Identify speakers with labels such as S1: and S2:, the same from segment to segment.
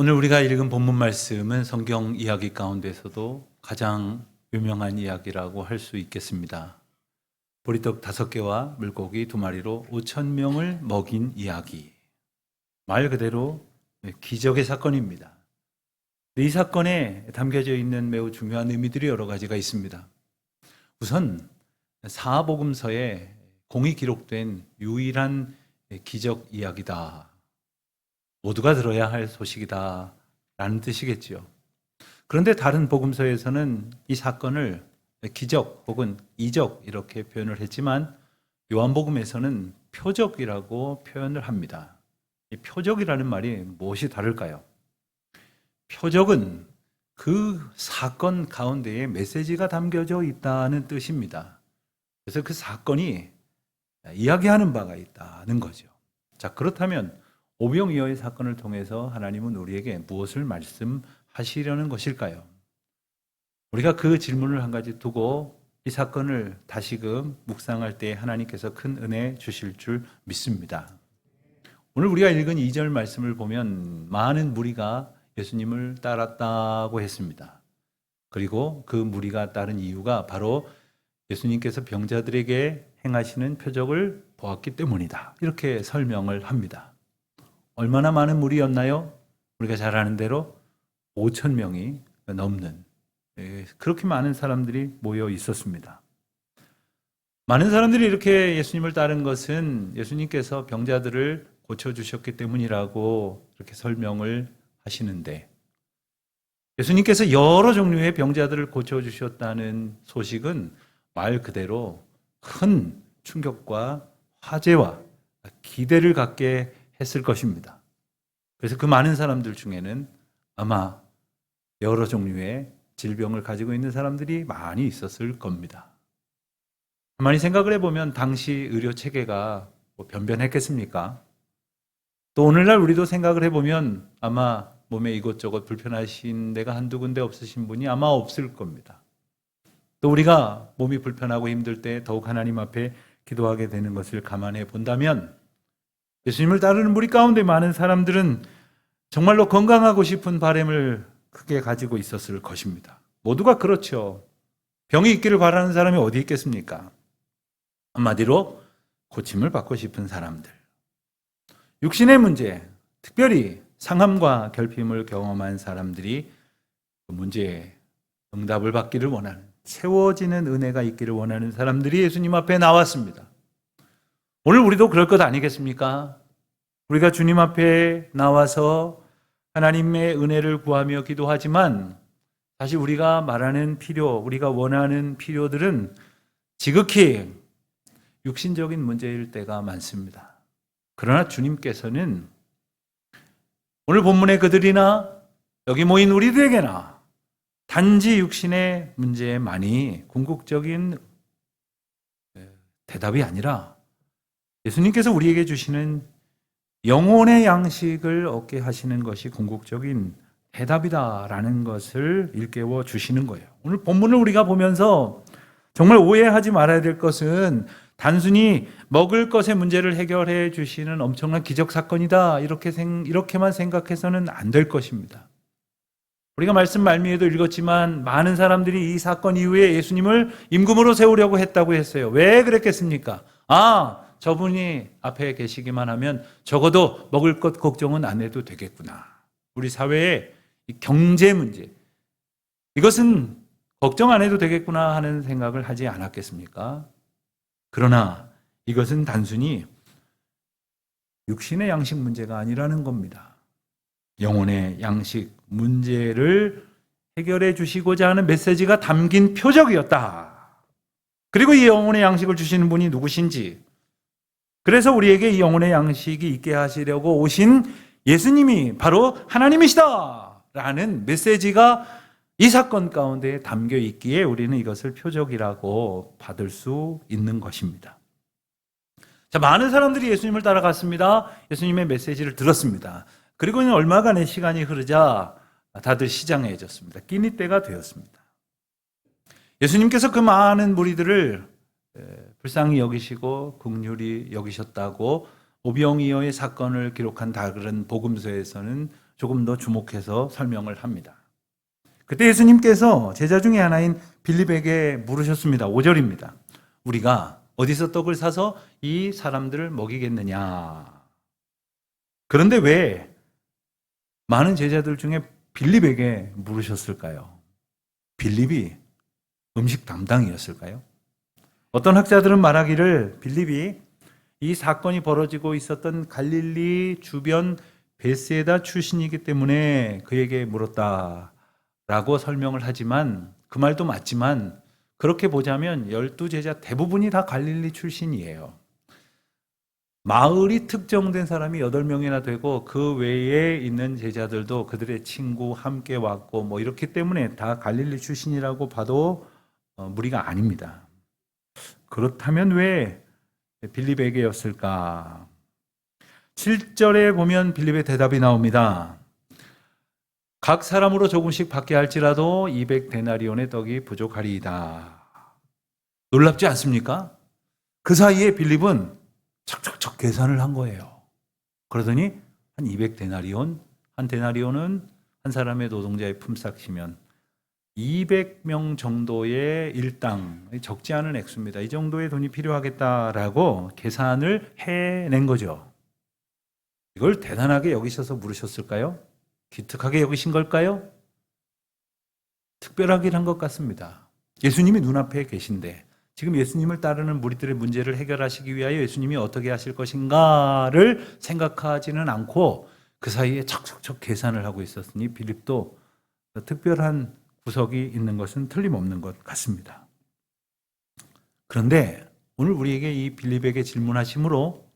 S1: 오늘 우리가 읽은 본문 말씀은 성경 이야기 가운데서도 가장 유명한 이야기라고 할 수 있겠습니다. 보리떡 5개와 물고기 2마리로 5,000명을 먹인 이야기. 말 그대로 기적의 사건입니다. 이 사건에 담겨져 있는 매우 중요한 의미들이 여러 가지가 있습니다. 우선 사복음서에 공이 기록된 유일한 기적 이야기다. 모두가 들어야 할 소식이다 라는 뜻이겠지요. 그런데 다른 복음서에서는 이 사건을 기적 혹은 이적 이렇게 표현을 했지만 요한복음에서는 표적이라고 표현을 합니다. 이 표적이라는 말이 무엇이 다를까요? 표적은 그 사건 가운데에 메시지가 담겨져 있다는 뜻입니다. 그래서 그 사건이 이야기하는 바가 있다는 거죠. 자, 그렇다면 오병이어의 사건을 통해서 하나님은 우리에게 무엇을 말씀하시려는 것일까요? 우리가 그 질문을 한 가지 두고 이 사건을 다시금 묵상할 때 하나님께서 큰 은혜 주실 줄 믿습니다. 오늘 우리가 읽은 2절 말씀을 보면 많은 무리가 예수님을 따랐다고 했습니다. 그리고 그 무리가 따른 이유가 바로 예수님께서 병자들에게 행하시는 표적을 보았기 때문이다. 이렇게 설명을 합니다. 얼마나 많은 무리였나요? 우리가 잘 아는 대로 5,000명이 넘는 그렇게 많은 사람들이 모여 있었습니다. 많은 사람들이 이렇게 예수님을 따른 것은 예수님께서 병자들을 고쳐주셨기 때문이라고 이렇게 설명을 하시는데 예수님께서 여러 종류의 병자들을 고쳐주셨다는 소식은 말 그대로 큰 충격과 화제와 기대를 갖게 했을 것입니다. 그래서 그 많은 사람들 중에는 아마 여러 종류의 질병을 가지고 있는 사람들이 많이 있었을 겁니다. 가만히 생각을 해보면 당시 의료 체계가 변변했겠습니까? 또 오늘날 우리도 생각을 해보면 아마 몸에 이것저것 불편하신 데가 한두 군데 없으신 분이 아마 없을 겁니다. 또 우리가 몸이 불편하고 힘들 때 더욱 하나님 앞에 기도하게 되는 것을 감안해 본다면 예수님을 따르는 무리 가운데 많은 사람들은 정말로 건강하고 싶은 바람을 크게 가지고 있었을 것입니다. 모두가 그렇죠. 병이 있기를 바라는 사람이 어디 있겠습니까? 한마디로 고침을 받고 싶은 사람들. 육신의 문제, 특별히 상함과 결핍을 경험한 사람들이 그 문제에 응답을 받기를 원하는, 채워지는 은혜가 있기를 원하는 사람들이 예수님 앞에 나왔습니다. 오늘 우리도 그럴 것 아니겠습니까? 우리가 주님 앞에 나와서 하나님의 은혜를 구하며 기도하지만 사실 우리가 말하는 필요, 우리가 원하는 필요들은 지극히 육신적인 문제일 때가 많습니다. 그러나 주님께서는 오늘 본문의 그들이나 여기 모인 우리들에게나 단지 육신의 문제만이 궁극적인 대답이 아니라 예수님께서 우리에게 주시는 영혼의 양식을 얻게 하시는 것이 궁극적인 대답이다라는 것을 일깨워 주시는 거예요. 오늘 본문을 우리가 보면서 정말 오해하지 말아야 될 것은 단순히 먹을 것의 문제를 해결해 주시는 엄청난 기적 사건이다 이렇게만 생각해서는 안 될 것입니다. 우리가 말씀 말미에도 읽었지만 많은 사람들이 이 사건 이후에 예수님을 임금으로 세우려고 했다고 했어요. 왜 그랬겠습니까? 저분이 앞에 계시기만 하면 적어도 먹을 것 걱정은 안 해도 되겠구나. 우리 사회의 경제 문제, 이것은 걱정 안 해도 되겠구나 하는 생각을 하지 않았겠습니까? 그러나 이것은 단순히 육신의 양식 문제가 아니라는 겁니다. 영혼의 양식 문제를 해결해 주시고자 하는 메시지가 담긴 표적이었다. 그리고 이 영혼의 양식을 주시는 분이 누구신지, 그래서 우리에게 이 영혼의 양식이 있게 하시려고 오신 예수님이 바로 하나님이시다 라는 메시지가 이 사건 가운데 담겨 있기에 우리는 이것을 표적이라고 받을 수 있는 것입니다. 자, 많은 사람들이 예수님을 따라갔습니다. 예수님의 메시지를 들었습니다. 그리고는 얼마간의 시간이 흐르자 다들 시장해졌습니다. 끼니 때가 되었습니다. 예수님께서 그 많은 무리들을 불쌍히 여기시고 긍휼히 여기셨다고 오병이어의 사건을 기록한 다른 복음서에서는 조금 더 주목해서 설명을 합니다. 그때 예수님께서 제자 중에 하나인 빌립에게 물으셨습니다. 5절입니다. 우리가 어디서 떡을 사서 이 사람들을 먹이겠느냐. 그런데 왜 많은 제자들 중에 빌립에게 물으셨을까요? 빌립이 음식 담당이었을까요? 어떤 학자들은 말하기를 빌립이 이 사건이 벌어지고 있었던 갈릴리 주변 베세다 출신이기 때문에 그에게 물었다라고 설명을 하지만 그 말도 맞지만 그렇게 보자면 12제자 대부분이 다 갈릴리 출신이에요. 마을이 특정된 사람이 8명이나 되고 그 외에 있는 제자들도 그들의 친구 함께 왔고 뭐 이렇기 때문에 다 갈릴리 출신이라고 봐도 무리가 아닙니다. 그렇다면 왜 빌립에게였을까? 7절에 보면 빌립의 대답이 나옵니다. 각 사람으로 조금씩 받게 할지라도 200데나리온의 떡이 부족하리이다. 놀랍지 않습니까? 그 사이에 빌립은 척척척 계산을 한 거예요. 그러더니 한 200데나리온, 한 데나리온은 한 사람의 노동자의 품삯이면 200명 정도의 일당, 적지 않은 액수입니다. 이 정도의 돈이 필요하겠다라고 계산을 해낸 거죠. 이걸 대단하게 여기셔서 물으셨을까요? 기특하게 여기신 걸까요? 특별하긴 한 것 같습니다. 예수님이 눈앞에 계신데 지금 예수님을 따르는 무리들의 문제를 해결하시기 위하여 예수님이 어떻게 하실 것인가를 생각하지는 않고 그 사이에 척척척 계산을 하고 있었으니 빌립도 특별한 구석이 있는 것은 틀림없는 것 같습니다. 그런데 오늘 우리에게 이 빌립에게 질문하심으로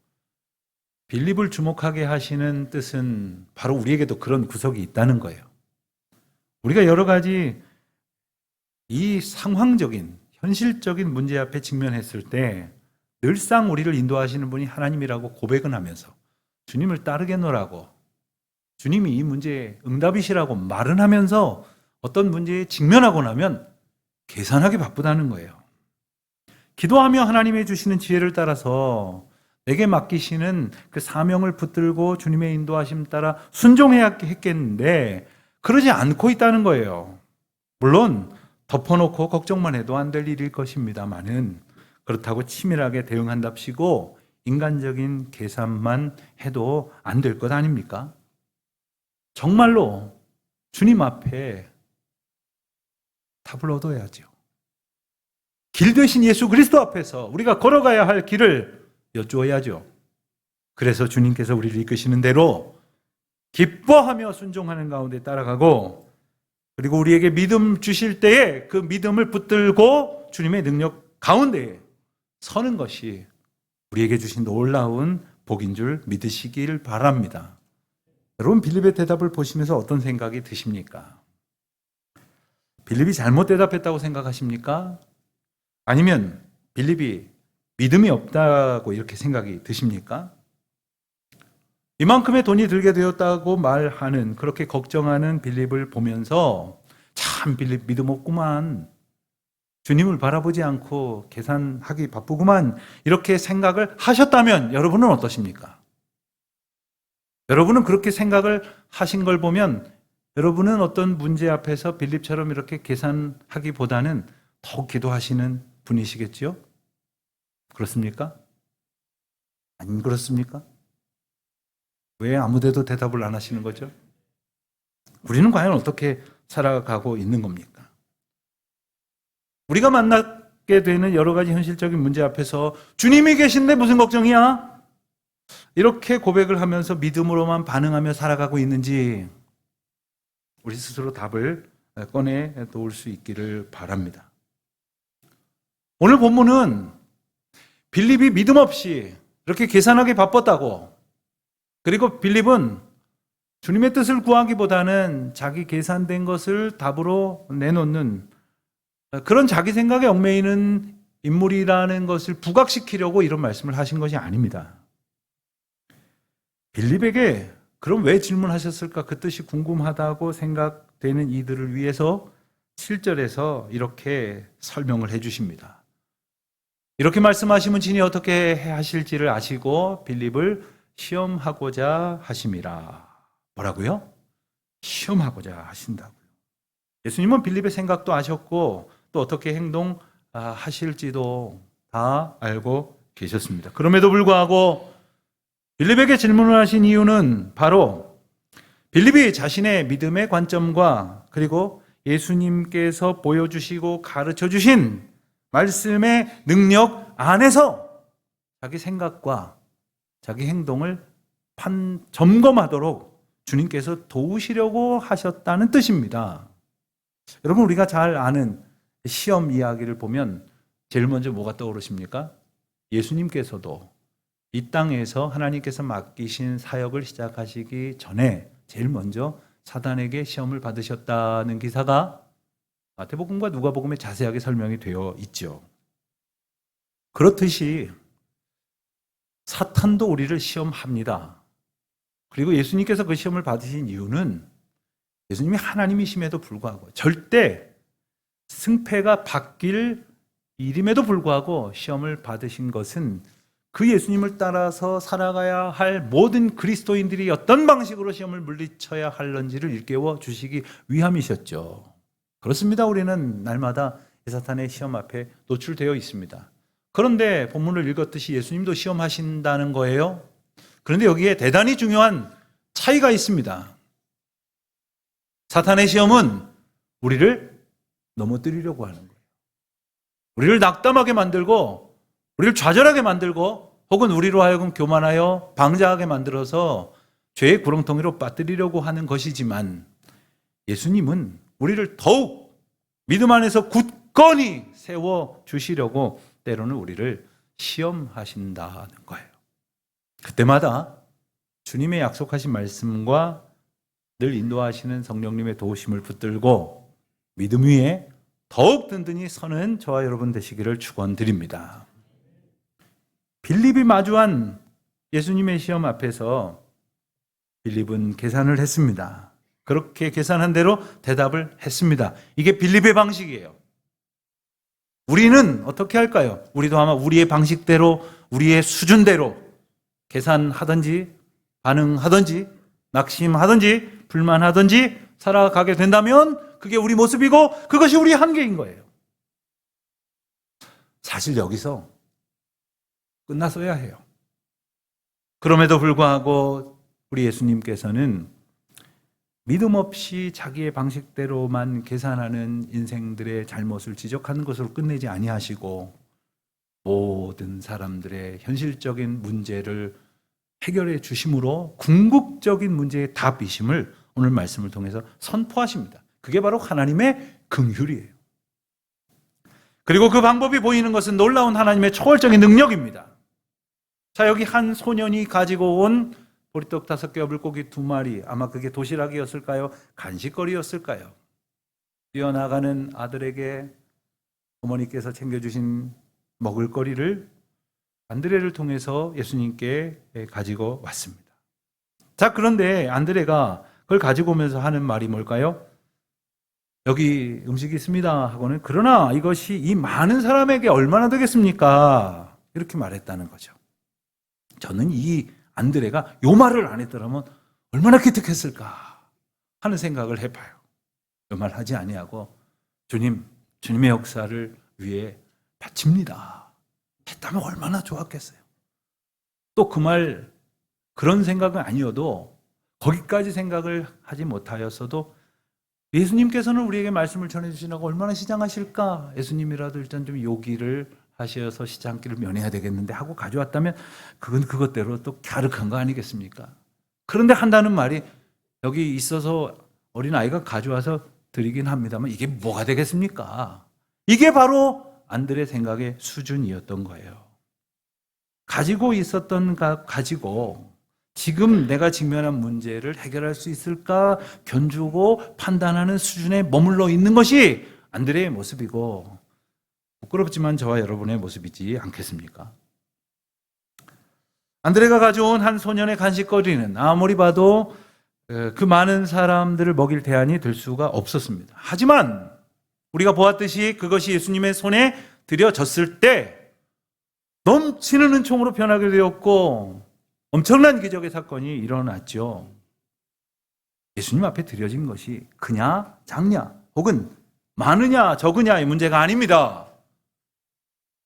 S1: 빌립을 주목하게 하시는 뜻은 바로 우리에게도 그런 구석이 있다는 거예요. 우리가 여러 가지 이 상황적인, 현실적인 문제 앞에 직면했을 때 늘상 우리를 인도하시는 분이 하나님이라고 고백은 하면서 주님을 따르겠노라고 주님이 이 문제에 응답이시라고 말은 하면서 어떤 문제에 직면하고 나면 계산하기 바쁘다는 거예요. 기도하며 하나님의 주시는 지혜를 따라서 내게 맡기시는 그 사명을 붙들고 주님의 인도하심 따라 순종해야 했겠는데 그러지 않고 있다는 거예요. 물론 덮어놓고 걱정만 해도 안 될 일일 것입니다만은 그렇다고 치밀하게 대응한답시고 인간적인 계산만 해도 안 될 것 아닙니까? 정말로 주님 앞에 답을 얻어야죠. 길 되신 예수 그리스도 앞에서 우리가 걸어가야 할 길을 여쭈어야죠. 그래서 주님께서 우리를 이끄시는 대로 기뻐하며 순종하는 가운데 따라가고 그리고 우리에게 믿음 주실 때에 그 믿음을 붙들고 주님의 능력 가운데에 서는 것이 우리에게 주신 놀라운 복인 줄 믿으시길 바랍니다. 여러분 빌립의 대답을 보시면서 어떤 생각이 드십니까? 빌립이 잘못 대답했다고 생각하십니까? 아니면 빌립이 믿음이 없다고 이렇게 생각이 드십니까? 이만큼의 돈이 들게 되었다고 말하는 그렇게 걱정하는 빌립을 보면서 참 빌립 믿음 없구만. 주님을 바라보지 않고 계산하기 바쁘구만. 이렇게 생각을 하셨다면 여러분은 어떠십니까? 여러분은 그렇게 생각을 하신 걸 보면 여러분은 어떤 문제 앞에서 빌립처럼 이렇게 계산하기보다는 더욱 기도하시는 분이시겠죠? 그렇습니까? 안 그렇습니까? 왜 아무데도 대답을 안 하시는 거죠? 우리는 과연 어떻게 살아가고 있는 겁니까? 우리가 만나게 되는 여러 가지 현실적인 문제 앞에서 주님이 계신데 무슨 걱정이야? 이렇게 고백을 하면서 믿음으로만 반응하며 살아가고 있는지 우리 스스로 답을 꺼내 놓을 수 있기를 바랍니다. 오늘 본문은 빌립이 믿음 없이 이렇게 계산하기 바빴다고, 그리고 빌립은 주님의 뜻을 구하기보다는 자기 계산된 것을 답으로 내놓는 그런 자기 생각에 얽매이는 인물이라는 것을 부각시키려고 이런 말씀을 하신 것이 아닙니다. 빌립에게 그럼 왜 질문하셨을까? 그 뜻이 궁금하다고 생각되는 이들을 위해서 7절에서 이렇게 설명을 해 주십니다. 이렇게 말씀하시면 진히 어떻게 하실지를 아시고 빌립을 시험하고자 하심이라. 뭐라고요? 시험하고자 하신다고요. 예수님은 빌립의 생각도 아셨고 또 어떻게 행동하실지도 다 알고 계셨습니다. 그럼에도 불구하고 빌립에게 질문을 하신 이유는 바로 빌립이 자신의 믿음의 관점과 그리고 예수님께서 보여주시고 가르쳐 주신 말씀의 능력 안에서 자기 생각과 자기 행동을 점검하도록 주님께서 도우시려고 하셨다는 뜻입니다. 여러분, 우리가 잘 아는 시험 이야기를 보면 제일 먼저 뭐가 떠오르십니까? 예수님께서도 이 땅에서 하나님께서 맡기신 사역을 시작하시기 전에 제일 먼저 사단에게 시험을 받으셨다는 기사가 마태복음과 누가복음에 자세하게 설명이 되어 있죠. 그렇듯이 사탄도 우리를 시험합니다. 그리고 예수님께서 그 시험을 받으신 이유는 예수님이 하나님이심에도 불구하고 절대 승패가 바뀔 일임에도 불구하고 시험을 받으신 것은 그 예수님을 따라서 살아가야 할 모든 그리스도인들이 어떤 방식으로 시험을 물리쳐야 할런지를 일깨워 주시기 위함이셨죠. 그렇습니다. 우리는 날마다 이 사탄의 시험 앞에 노출되어 있습니다. 그런데 본문을 읽었듯이 예수님도 시험하신다는 거예요. 그런데 여기에 대단히 중요한 차이가 있습니다. 사탄의 시험은 우리를 넘어뜨리려고 하는 거예요. 우리를 낙담하게 만들고 우리를 좌절하게 만들고 혹은 우리로 하여금 교만하여 방자하게 만들어서 죄의 구렁텅이로 빠뜨리려고 하는 것이지만 예수님은 우리를 더욱 믿음 안에서 굳건히 세워주시려고 때로는 우리를 시험하신다는 거예요. 그때마다 주님의 약속하신 말씀과 늘 인도하시는 성령님의 도우심을 붙들고 믿음 위에 더욱 든든히 서는 저와 여러분 되시기를 축원드립니다. 빌립이 마주한 예수님의 시험 앞에서 빌립은 계산을 했습니다. 그렇게 계산한 대로 대답을 했습니다. 이게 빌립의 방식이에요. 우리는 어떻게 할까요? 우리도 아마 우리의 방식대로, 우리의 수준대로 계산하든지 반응하든지 낙심하든지 불만하든지 살아가게 된다면 그게 우리 모습이고 그것이 우리 한계인 거예요. 사실 여기서 끝났어야 해요. 그럼에도 불구하고 우리 예수님께서는 믿음 없이 자기의 방식대로만 계산하는 인생들의 잘못을 지적하는 것으로 끝내지 아니하시고 모든 사람들의 현실적인 문제를 해결해 주심으로 궁극적인 문제의 답이심을 오늘 말씀을 통해서 선포하십니다. 그게 바로 하나님의 긍휼이에요. 그리고 그 방법이 보이는 것은 놀라운 하나님의 초월적인 능력입니다. 자, 여기 한 소년이 가지고 온 보리떡 5개와 물고기 2마리, 아마 그게 도시락이었을까요? 간식거리였을까요? 뛰어나가는 아들에게 어머니께서 챙겨주신 먹을거리를 안드레를 통해서 예수님께 가지고 왔습니다. 자, 그런데 안드레가 그걸 가지고 오면서 하는 말이 뭘까요? 여기 음식이 있습니다 하고는 그러나 이것이 이 많은 사람에게 얼마나 되겠습니까? 이렇게 말했다는 거죠. 저는 이 안드레가 요 말을 안 했더라면 얼마나 기특했을까 하는 생각을 해봐요. 요 말 하지 아니하고 주님의 역사를 위해 바칩니다 했다면 얼마나 좋았겠어요. 또 그 말 그런 생각은 아니어도 거기까지 생각을 하지 못하였어도 예수님께서는 우리에게 말씀을 전해주시라고 얼마나 시장하실까? 예수님이라도 일단 좀 요기를 하셔서 시장기를 면해야 되겠는데 하고 가져왔다면 그건 그것대로 또 갸륵한 거 아니겠습니까? 그런데 한다는 말이 여기 있어서 어린아이가 가져와서 드리긴 합니다만 이게 뭐가 되겠습니까? 이게 바로 안드레 생각의 수준이었던 거예요. 가지고 있었던 가지고 지금 내가 직면한 문제를 해결할 수 있을까 견주고 판단하는 수준에 머물러 있는 것이 안드레의 모습이고 부끄럽지만 저와 여러분의 모습이지 않겠습니까? 안드레가 가져온 한 소년의 간식거리는 아무리 봐도 그 많은 사람들을 먹일 대안이 될 수가 없었습니다. 하지만 우리가 보았듯이 그것이 예수님의 손에 들여졌을 때 넘치는 은총으로 변하게 되었고 엄청난 기적의 사건이 일어났죠. 예수님 앞에 드려진 것이 크냐 작냐 혹은 많으냐 적으냐의 문제가 아닙니다.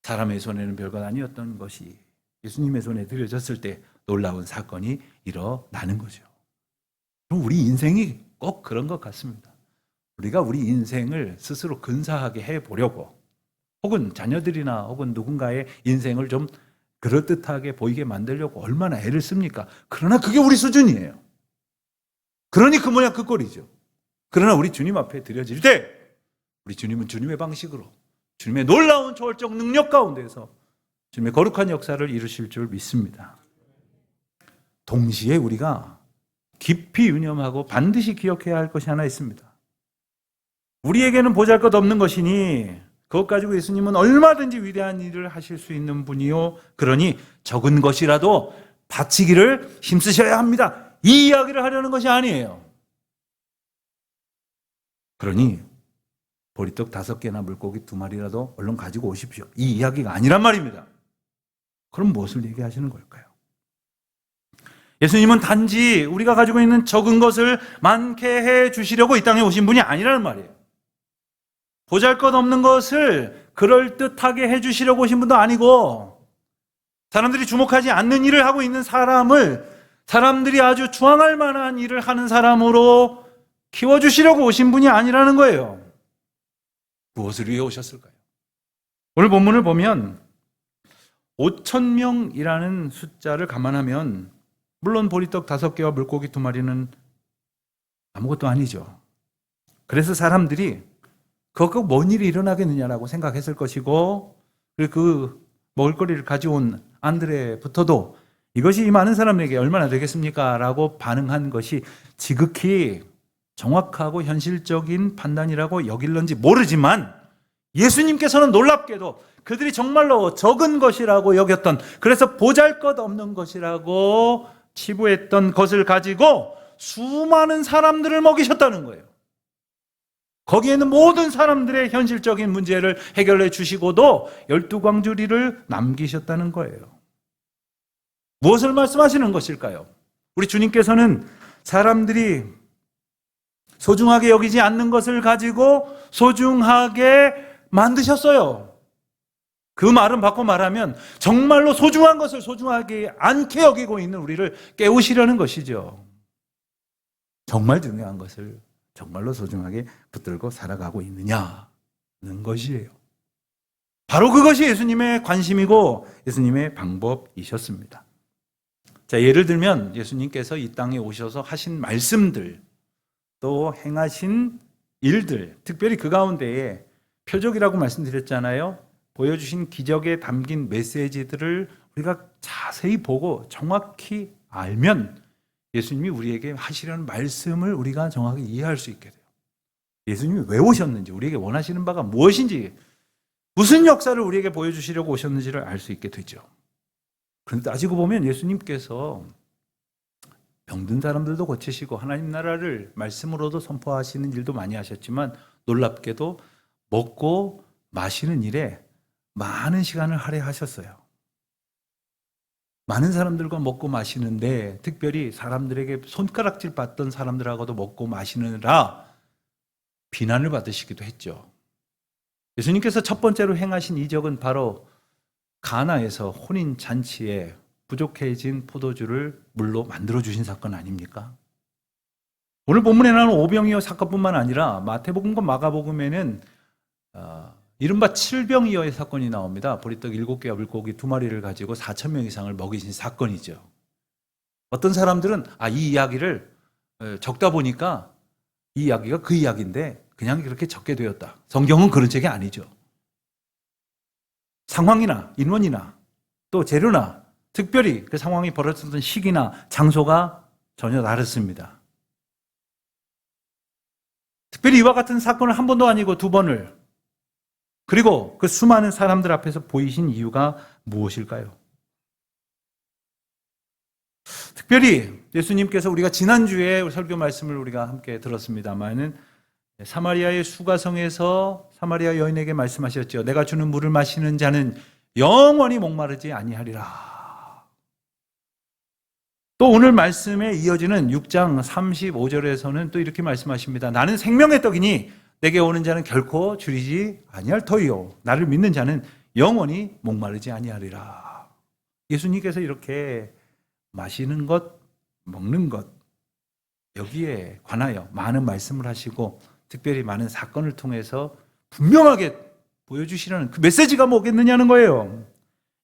S1: 사람의 손에는 별것 아니었던 것이 예수님의 손에 드려졌을 때 놀라운 사건이 일어나는 거죠. 그럼 우리 인생이 꼭 그런 것 같습니다. 우리가 우리 인생을 스스로 근사하게 해보려고 혹은 자녀들이나 혹은 누군가의 인생을 좀 그럴듯하게 보이게 만들려고 얼마나 애를 씁니까? 그러나 그게 우리 수준이에요. 그러니 그 모양 그 꼴이죠. 그러나 우리 주님 앞에 드려질 때 우리 주님은 주님의 방식으로 주님의 놀라운 초월적 능력 가운데서 주님의 거룩한 역사를 이루실 줄 믿습니다. 동시에 우리가 깊이 유념하고 반드시 기억해야 할 것이 하나 있습니다. 우리에게는 보잘것없는 것이니 그것 가지고 예수님은 얼마든지 위대한 일을 하실 수 있는 분이요, 그러니 적은 것이라도 바치기를 힘쓰셔야 합니다. 이 이야기를 하려는 것이 아니에요. 그러니 보리떡 5개나 물고기 2마리라도 얼른 가지고 오십시오. 이 이야기가 아니란 말입니다. 그럼 무엇을 얘기하시는 걸까요? 예수님은 단지 우리가 가지고 있는 적은 것을 많게 해 주시려고 이 땅에 오신 분이 아니라는 말이에요. 보잘것없는 것을 그럴듯하게 해 주시려고 오신 분도 아니고, 사람들이 주목하지 않는 일을 하고 있는 사람을 사람들이 아주 추앙할 만한 일을 하는 사람으로 키워주시려고 오신 분이 아니라는 거예요. 무엇을 위해 오셨을까요? 오늘 본문을 보면 5,000명이라는 숫자를 감안하면 물론 보리떡 5개와 물고기 2마리는 아무것도 아니죠. 그래서 사람들이 그거 뭔 일이 일어나겠느냐라고 생각했을 것이고, 그 먹을거리를 가져온 안드레부터도 이것이 이 많은 사람에게 얼마나 되겠습니까? 라고 반응한 것이 지극히 정확하고 현실적인 판단이라고 여길런지 모르지만, 예수님께서는 놀랍게도 그들이 정말로 적은 것이라고 여겼던, 그래서 보잘것없는 것이라고 치부했던 것을 가지고 수많은 사람들을 먹이셨다는 거예요. 거기에는 모든 사람들의 현실적인 문제를 해결해 주시고도 12광주리를 남기셨다는 거예요. 무엇을 말씀하시는 것일까요? 우리 주님께서는 사람들이 소중하게 여기지 않는 것을 가지고 소중하게 만드셨어요. 그 말은 바꿔 말하면 정말로 소중한 것을 소중하게 않게 여기고 있는 우리를 깨우시려는 것이죠. 정말 중요한 것을 정말로 소중하게 붙들고 살아가고 있느냐는 것이에요. 바로 그것이 예수님의 관심이고 예수님의 방법이셨습니다. 자, 예를 들면 예수님께서 이 땅에 오셔서 하신 말씀들, 또 행하신 일들, 특별히 그 가운데에 표적이라고 말씀드렸잖아요. 보여주신 기적에 담긴 메시지들을 우리가 자세히 보고 정확히 알면 예수님이 우리에게 하시려는 말씀을 우리가 정확히 이해할 수 있게 돼요. 예수님이 왜 오셨는지, 우리에게 원하시는 바가 무엇인지, 무슨 역사를 우리에게 보여주시려고 오셨는지를 알 수 있게 되죠. 그런데 따지고 보면 예수님께서 병든 사람들도 고치시고 하나님 나라를 말씀으로도 선포하시는 일도 많이 하셨지만, 놀랍게도 먹고 마시는 일에 많은 시간을 할애하셨어요. 많은 사람들과 먹고 마시는데, 특별히 사람들에게 손가락질 받던 사람들하고도 먹고 마시느라 비난을 받으시기도 했죠. 예수님께서 첫 번째로 행하신 이적은 바로 가나에서 혼인 잔치에 부족해진 포도주를 물로 만들어주신 사건 아닙니까? 오늘 본문에 나오는 오병이어 사건뿐만 아니라 마태복음과 마가복음에는 이른바 칠병이어의 사건이 나옵니다. 보리떡 7개와 물고기 2마리를 가지고 4,000명 이상을 먹이신 사건이죠. 어떤 사람들은 이 이야기를 적다 보니까 이 이야기가 그 이야기인데 그냥 그렇게 적게 되었다. 성경은 그런 책이 아니죠. 상황이나 인원이나 또 재료나 특별히 그 상황이 벌어졌던 시기나 장소가 전혀 다르습니다. 특별히 이와 같은 사건을 한 번도 아니고 2번을, 그리고 그 수많은 사람들 앞에서 보이신 이유가 무엇일까요? 특별히 예수님께서, 우리가 지난주에 설교 말씀을 우리가 함께 들었습니다만은 사마리아의 수가성에서 사마리아 여인에게 말씀하셨죠. 내가 주는 물을 마시는 자는 영원히 목마르지 아니하리라. 또 오늘 말씀에 이어지는 6장 35절에서는 또 이렇게 말씀하십니다. 나는 생명의 떡이니 내게 오는 자는 결코 줄이지 아니할 터이요 나를 믿는 자는 영원히 목마르지 아니하리라. 예수님께서 이렇게 마시는 것, 먹는 것 여기에 관하여 많은 말씀을 하시고 특별히 많은 사건을 통해서 분명하게 보여주시라는 그 메시지가 뭐겠느냐는 거예요.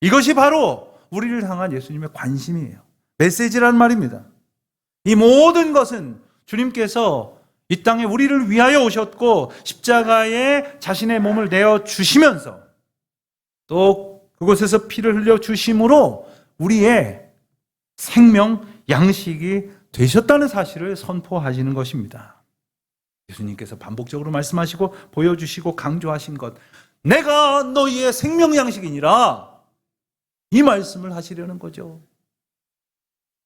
S1: 이것이 바로 우리를 향한 예수님의 관심이에요. 메시지란 말입니다. 이 모든 것은 주님께서 이 땅에 우리를 위하여 오셨고 십자가에 자신의 몸을 내어 주시면서 또 그곳에서 피를 흘려 주심으로 우리의 생명 양식이 되셨다는 사실을 선포하시는 것입니다. 예수님께서 반복적으로 말씀하시고 보여주시고 강조하신 것, 내가 너희의 생명 양식이니라, 이 말씀을 하시려는 거죠.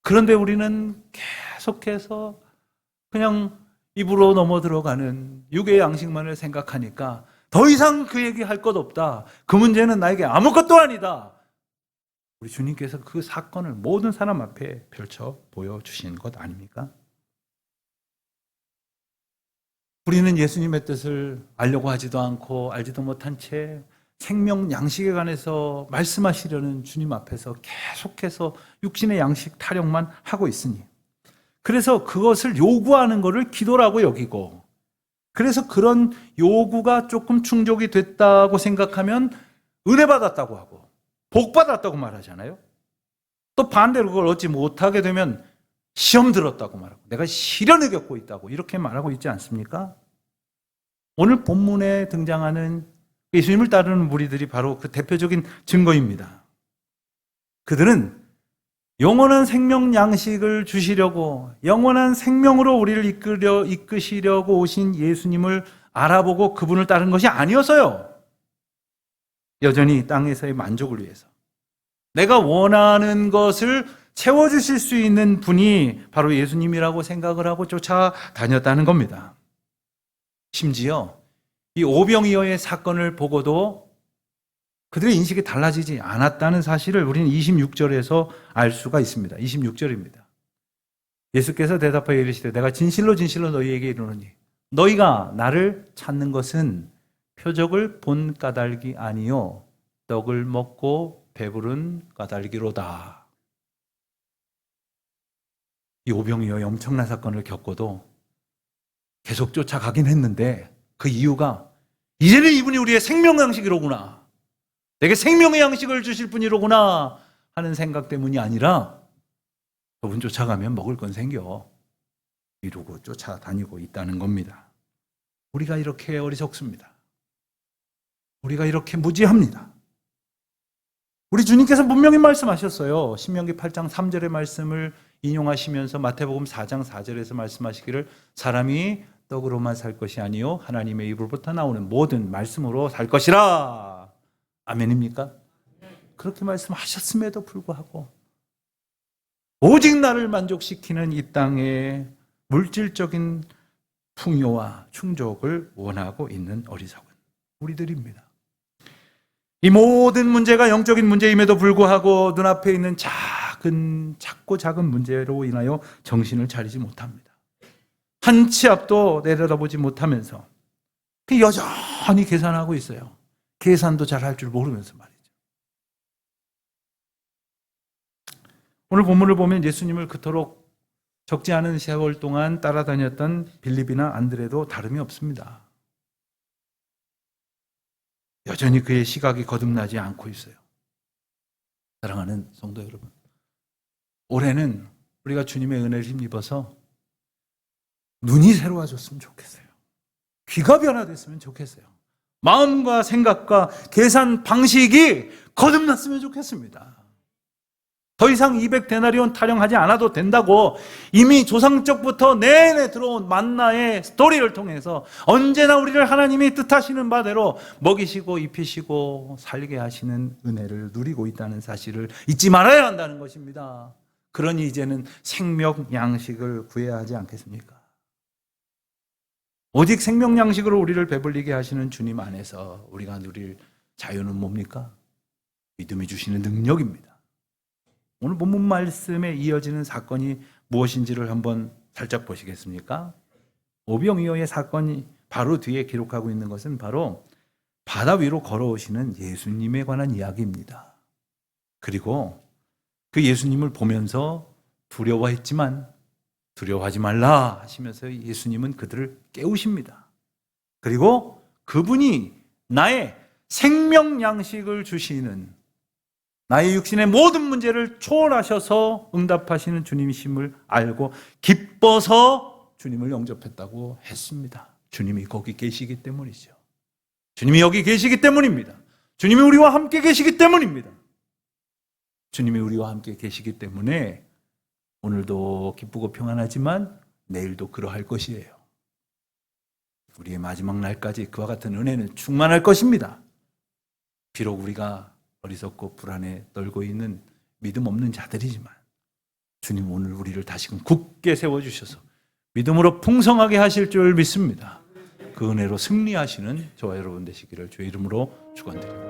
S1: 그런데 우리는 계속해서 그냥 입으로 넘어 들어가는 육의 양식만을 생각하니까 더 이상 그 얘기할 것 없다. 그 문제는 나에게 아무것도 아니다. 우리 주님께서 그 사건을 모든 사람 앞에 펼쳐 보여주신 것 아닙니까? 우리는 예수님의 뜻을 알려고 하지도 않고 알지도 못한 채 생명 양식에 관해서 말씀하시려는 주님 앞에서 계속해서 육신의 양식 타령만 하고 있으니, 그래서 그것을 요구하는 것을 기도라고 여기고, 그래서 그런 요구가 조금 충족이 됐다고 생각하면 은혜 받았다고 하고 복 받았다고 말하잖아요. 또 반대로 그걸 얻지 못하게 되면 시험 들었다고 말하고 내가 시련을 겪고 있다고 이렇게 말하고 있지 않습니까? 오늘 본문에 등장하는 예수님을 따르는 무리들이 바로 그 대표적인 증거입니다. 그들은 영원한 생명 양식을 주시려고, 영원한 생명으로 우리를 이끄시려고 오신 예수님을 알아보고 그분을 따른 것이 아니어서요. 여전히 땅에서의 만족을 위해서 내가 원하는 것을 채워주실 수 있는 분이 바로 예수님이라고 생각을 하고 쫓아다녔다는 겁니다. 심지어 이 오병이어의 사건을 보고도 그들의 인식이 달라지지 않았다는 사실을 우리는 26절에서 알 수가 있습니다. 26절입니다. 예수께서 대답하여 이르시되 내가 진실로 진실로 너희에게 이르노니 너희가 나를 찾는 것은 표적을 본 까닭이 아니요 떡을 먹고 배부른 까닭이로다. 이 오병이어의 엄청난 사건을 겪고도 계속 쫓아가긴 했는데 그 이유가 이제는 이분이 우리의 생명 양식이로구나, 내게 생명의 양식을 주실 분이로구나 하는 생각 때문이 아니라 저분 쫓아가면 먹을 건 생겨 이러고 쫓아다니고 있다는 겁니다. 우리가 이렇게 어리석습니다. 우리가 이렇게 무지합니다. 우리 주님께서 분명히 말씀하셨어요. 신명기 8장 3절의 말씀을 인용하시면서 마태복음 4장 4절에서 말씀하시기를 사람이 떡으로만 살 것이 아니요 하나님의 입으로부터 나오는 모든 말씀으로 살 것이라. 아멘입니까? 그렇게 말씀하셨음에도 불구하고 오직 나를 만족시키는 이 땅의 물질적인 풍요와 충족을 원하고 있는 어리석은 우리들입니다. 이 모든 문제가 영적인 문제임에도 불구하고 눈앞에 있는 작고 작은 문제로 인하여 정신을 차리지 못합니다. 한 치 앞도 내려다보지 못하면서 여전히 계산하고 있어요. 계산도 잘 할 줄 모르면서 말이죠. 오늘 본문을 보면 예수님을 그토록 적지 않은 세월 동안 따라다녔던 빌립이나 안드레도 다름이 없습니다. 여전히 그의 시각이 거듭나지 않고 있어요. 사랑하는 성도 여러분, 올해는 우리가 주님의 은혜를 힘입어서 눈이 새로워졌으면 좋겠어요. 귀가 변화됐으면 좋겠어요. 마음과 생각과 계산 방식이 거듭났으면 좋겠습니다. 더 이상 200데나리온 타령하지 않아도 된다고 이미 조상적부터 내내 들어온 만나의 스토리를 통해서 언제나 우리를 하나님이 뜻하시는 바대로 먹이시고 입히시고 살게 하시는 은혜를 누리고 있다는 사실을 잊지 말아야 한다는 것입니다. 그러니 이제는 생명 양식을 구해야 하지 않겠습니까? 오직 생명 양식으로 우리를 배불리게 하시는 주님 안에서 우리가 누릴 자유는 뭡니까? 믿음이 주시는 능력입니다. 오늘 본문 말씀에 이어지는 사건이 무엇인지를 한번 살짝 보시겠습니까? 오병이어의 사건이 바로 뒤에 기록하고 있는 것은 바로 바다 위로 걸어오시는 예수님에 관한 이야기입니다. 그리고 그 예수님을 보면서 두려워했지만 두려워하지 말라 하시면서 예수님은 그들을 깨우십니다. 그리고 그분이 나의 생명 양식을 주시는, 나의 육신의 모든 문제를 초월하셔서 응답하시는 주님이심을 알고 기뻐서 주님을 영접했다고 했습니다. 주님이 거기 계시기 때문이죠. 주님이 여기 계시기 때문입니다. 주님이 우리와 함께 계시기 때문입니다. 주님이 우리와 함께 계시기 때문에 오늘도 기쁘고 평안하지만 내일도 그러할 것이에요. 우리의 마지막 날까지 그와 같은 은혜는 충만할 것입니다. 비록 우리가 어리석고 불안에 떨고 있는 믿음 없는 자들이지만 주님 오늘 우리를 다시금 굳게 세워주셔서 믿음으로 풍성하게 하실 줄 믿습니다. 그 은혜로 승리하시는 저와 여러분 되시기를 주의 이름으로 축원드립니다.